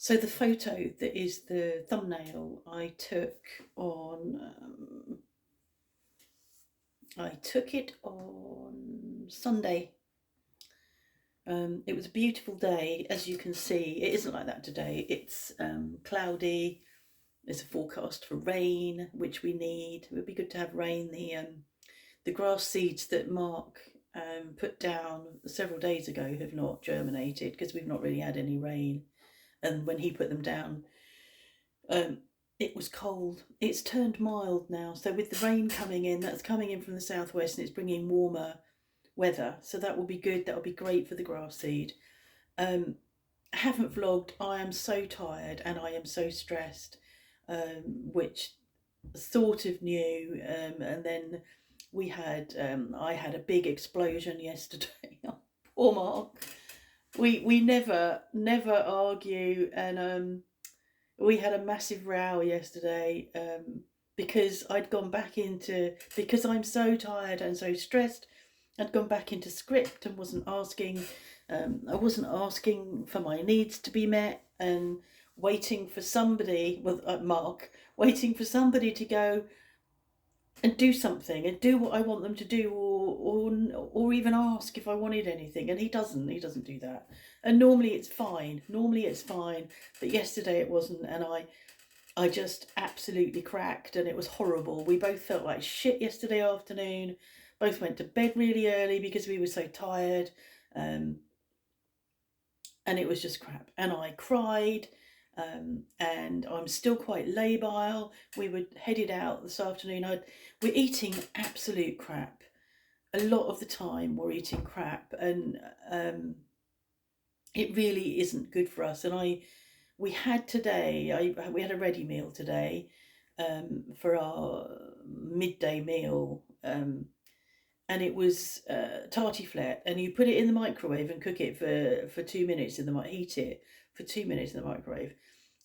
So the photo that is the thumbnail I took on, I took it on Sunday. It was a beautiful day, as you can see. It isn't like that today. It's cloudy. There's a forecast for rain, which we need. It would be good to have rain. The grass seeds that Mark put down several days ago have not germinated because we've not really had any rain. And when he put them down, um, it was cold. It's turned mild now. So with the rain coming in, that's coming in from the southwest and it's bringing warmer weather. So that will be good. That will be great for the grass seed. I haven't vlogged. I am so tired and I am so stressed, which sort of new. And then I had a big explosion yesterday. Poor Mark. We never argue, and we had a massive row yesterday, because because I'm so tired and so stressed. I'd gone back into script and I wasn't asking for my needs to be met, and waiting for somebody, Mark, waiting for somebody to go and do something and do what I want them to do, or even ask if I wanted anything. And he doesn't do that. And normally it's fine. But yesterday it wasn't, and I just absolutely cracked, and it was horrible. We both felt like shit yesterday afternoon. Both went to bed really early because we were so tired. Um, and it was just crap. And I cried, and I'm still quite labile. We were headed out this afternoon. We're eating absolute crap. A lot of the time we're eating crap, and it really isn't good for us. And we had today, we had a ready meal today, for our midday meal. And it was tartiflette, and you put it in the microwave and cook it for 2 minutes heat it for 2 minutes in the microwave.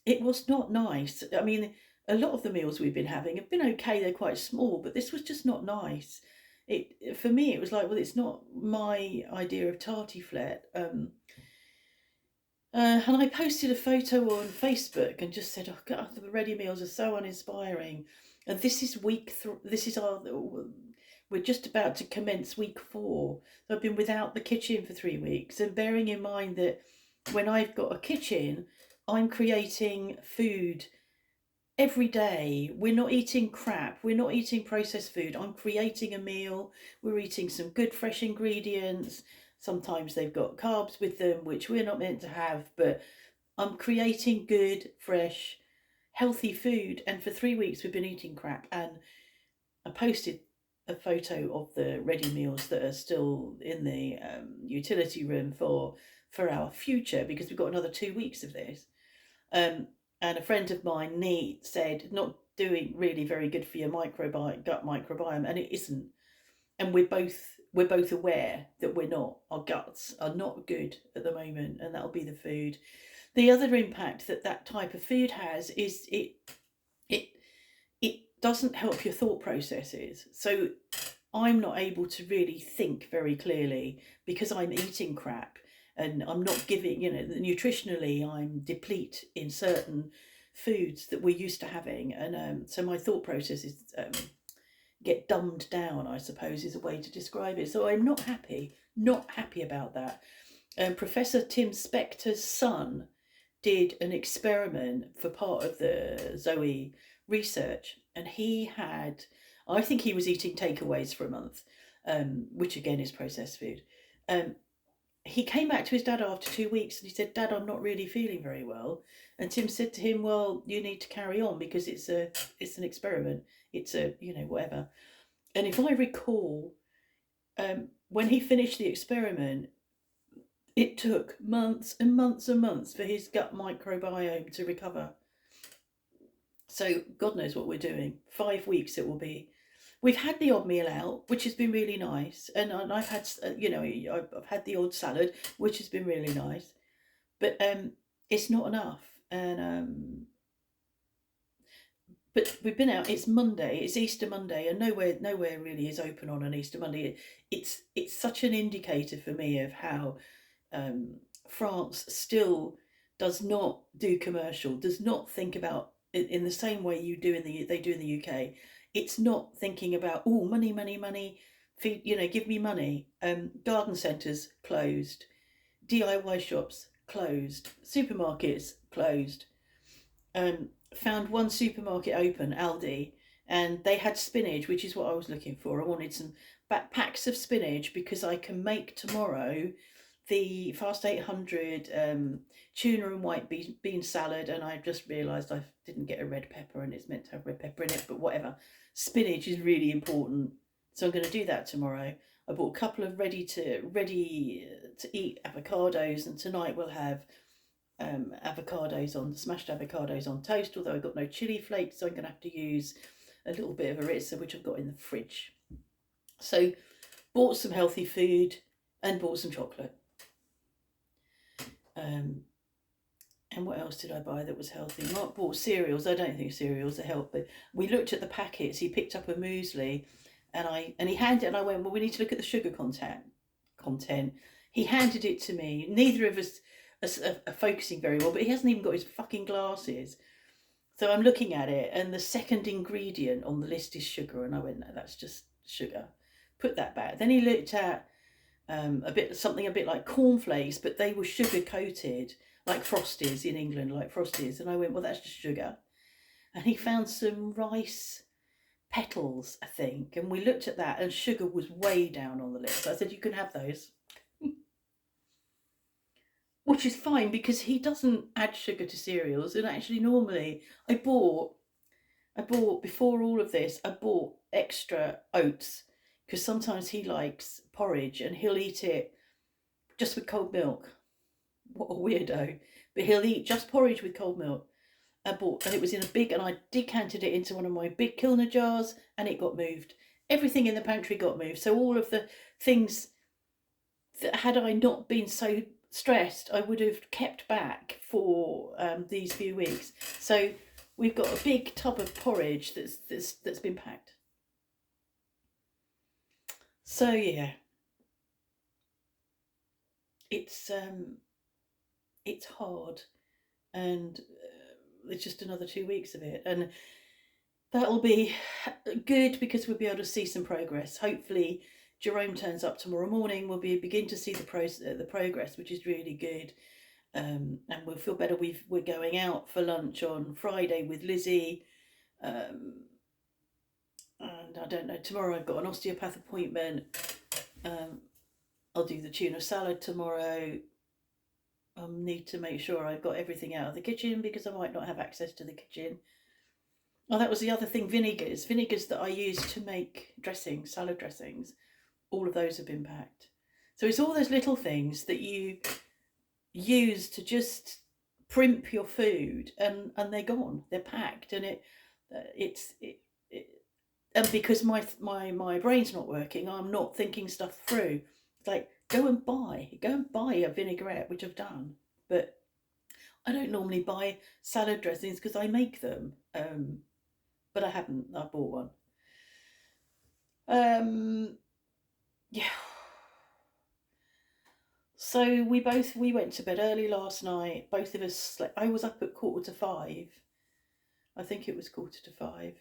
It was not nice. I mean, a lot of the meals we've been having have been okay. They're quite small, but this was just not nice. It For me, it was like, well, it's not my idea of tartiflette. And I posted a photo on Facebook and just said, "Oh God, the ready meals are so uninspiring." And this is this is our. We're just about to commence week 4. So I've been without the kitchen for 3 weeks, and bearing in mind that when I've got a kitchen, I'm creating food every day. We're not eating crap. We're not eating processed food. I'm creating a meal. We're eating some good fresh ingredients. Sometimes they've got carbs with them, which we're not meant to have, but I'm creating good, fresh, healthy food. And for 3 weeks, we've been eating crap. And I posted a photo of the ready meals that are still in the utility room for our future, because we've got another 2 weeks of this. And a friend of mine, Nee, said, not doing really very good for your gut microbiome, and it isn't. And we're both aware that our guts are not good at the moment, and that'll be the food. The other impact that type of food has is it doesn't help your thought processes. So I'm not able to really think very clearly because I'm eating crap, and I'm not giving, nutritionally, I'm deplete in certain foods that we're used to having. And so my thought processes get dumbed down, I suppose, is a way to describe it. So I'm not happy about that. Professor Tim Spector's son did an experiment for part of the Zoe research, and I think he was eating takeaways for a month, which again is processed food. He came back to his dad after 2 weeks and he said, "Dad, I'm not really feeling very well." And Tim said to him, "Well, you need to carry on because it's an experiment. It's whatever." And if I recall, when he finished the experiment, it took months and months and months for his gut microbiome to recover. So God knows what we're doing. 5 weeks it will be. We've had the odd meal out, which has been really nice, and I've had, I've had the odd salad, which has been really nice, but it's not enough. And but we've been out. It's Monday. It's Easter Monday, and nowhere really is open on an Easter Monday. It's such an indicator for me of how France still does not do commercial, does not think about in the same way they do in the UK. It's not thinking about, oh, money, money, money, feed, give me money. Garden centres closed, DIY shops closed, supermarkets closed. Found one supermarket open, Aldi, and they had spinach, which is what I was looking for. I wanted some packs of spinach because I can make tomorrow the Fast 800 tuna and white bean salad, and I just realised I didn't get a red pepper, and it's meant to have red pepper in it, but whatever. Spinach is really important, so I'm going to do that tomorrow. I bought a couple of ready to eat avocados, and tonight we'll have smashed avocados on toast. Although I've got no chili flakes, so I'm going to have to use a little bit of harissa, which I've got in the fridge. So, bought some healthy food and bought some chocolate. And what else did I buy that was healthy? Mark bought cereals. I don't think cereals are healthy. But we looked at the packets. He picked up a muesli, and he handed it. And I went, well, we need to look at the sugar content. He handed it to me. Neither of us are focusing very well, but he hasn't even got his fucking glasses. So I'm looking at it, and the second ingredient on the list is sugar. And I went, no, that's just sugar. Put that back. Then he looked at something a bit like cornflakes, but they were sugar coated, like Frosties in England, like Frosties. And I went, well, that's just sugar. And he found some rice petals, I think, and we looked at that, and sugar was way down on the list. So I said, you can have those. Which is fine, because he doesn't add sugar to cereals. And actually, normally I bought before all of this, I bought extra oats, because sometimes he likes porridge and he'll eat it just with cold milk. What a weirdo. But he'll eat just porridge with cold milk. I bought, and it was in a big, and I decanted it into one of my big Kilner jars, and it got moved. Everything in the pantry got moved. So all of the things that, had I not been so stressed, I would have kept back for these few weeks. So we've got a big tub of porridge that's been packed. So yeah, it's hard, and it's just another 2 weeks of it, and that'll be good because we'll be able to see some progress. Hopefully, Jerome turns up tomorrow morning. We'll begin to see the progress, which is really good, and we'll feel better. We're going out for lunch on Friday with Lizzie. And I don't know, tomorrow I've got an osteopath appointment. I'll do the tuna salad tomorrow. I need to make sure I've got everything out of the kitchen, because I might not have access to the kitchen. Oh, that was the other thing, vinegars that I use to make salad dressings. All of those have been packed. So it's all those little things that you use to just primp your food, and they're gone, they're packed, and and because my brain's not working, I'm not thinking stuff through. It's like, go and buy a vinaigrette, which I've done, but I don't normally buy salad dressings because I make them. But I haven't. I bought one. Yeah. So we went to bed early last night. Both of us slept. I was up at 4:45. I think it was 4:45.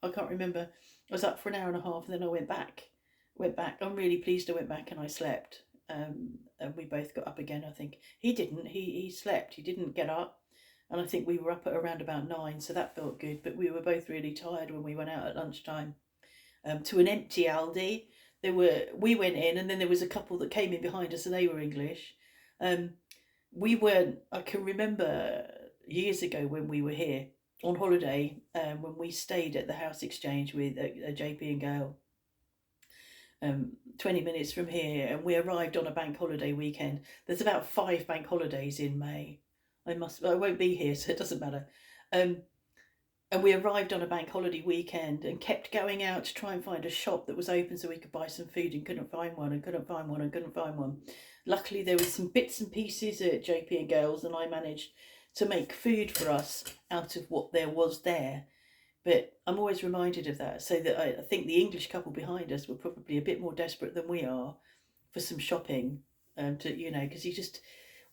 I can't remember. I was up for an hour and a half, and then I went back. I'm really pleased I went back and I slept. And we both got up again. I think he didn't. He slept. He didn't get up, and I think we were up at around about 9, so that felt good. But we were both really tired when we went out at lunchtime to an empty Aldi. We went in, and then there was a couple that came in behind us, and they were English. We weren't. I can remember years ago when we were here on holiday, when we stayed at the House Exchange with JP and Gail. 20 minutes from here, and we arrived on a bank holiday weekend. There's about 5 bank holidays in May. I won't be here, so it doesn't matter. And we arrived on a bank holiday weekend and kept going out to try and find a shop that was open so we could buy some food, and couldn't find one. Luckily, there was some bits and pieces at JP and Gail's, and I managed to make food for us out of what there was there. But I'm always reminded of that, so that I think the English couple behind us were probably a bit more desperate than we are for some shopping, because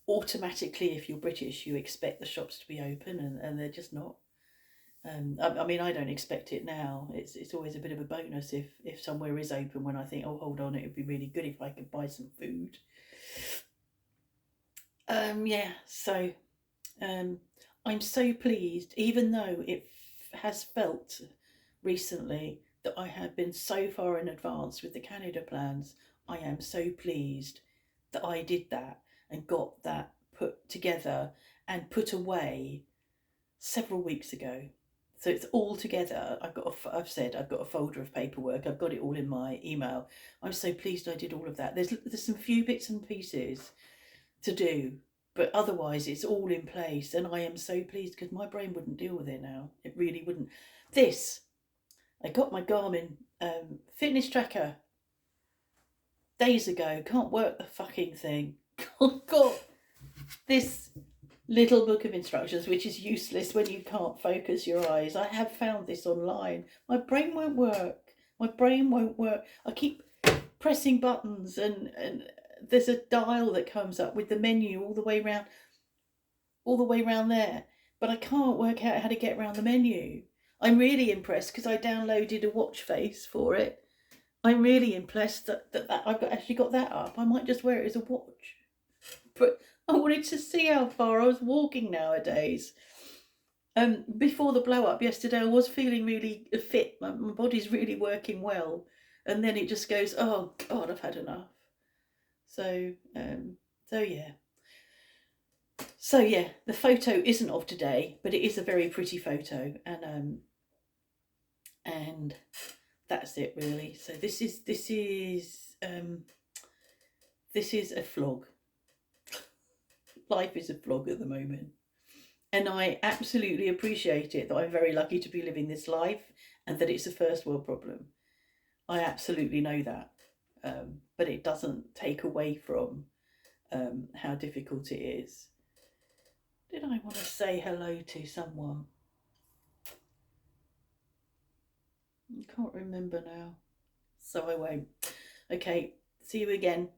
automatically, if you're British, you expect the shops to be open, and they're just not. I mean, I don't expect it now. It's always a bit of a bonus if somewhere is open, when I think, oh, hold on, it would be really good if I could buy some food. Yeah, so I'm so pleased, even though it has felt recently that I have been so far in advance with the Canada plans. I am so pleased that I did that and got that put together and put away several weeks ago. So it's all together. I've said I've got a folder of paperwork. I've got it all in my email. I'm so pleased I did all of that. There's some few bits and pieces to do, but otherwise it's all in place, and I am so pleased because my brain wouldn't deal with it now. It really wouldn't. I got my Garmin fitness tracker days ago. Can't work the fucking thing. Got this little book of instructions, which is useless when you can't focus your eyes. I have found this online. My brain won't work. My brain won't work. I keep pressing buttons, and there's a dial that comes up with the menu all the way around there. But I can't work out how to get around the menu. I'm really impressed because I downloaded a watch face for it. I'm really impressed that I've actually got that up. I might just wear it as a watch. But I wanted to see how far I was walking nowadays. Before the blow up yesterday, I was feeling really fit. My body's really working well, and then it just goes, oh God, I've had enough. So, so yeah. So yeah, the photo isn't of today, but it is a very pretty photo, and that's it really. So this is a vlog. Life is a vlog at the moment. And I absolutely appreciate it that I'm very lucky to be living this life and that it's a first world problem. I absolutely know that. But it doesn't take away from how difficult it is. Did I want to say hello to someone? I can't remember now. So I won't. Okay, see you again.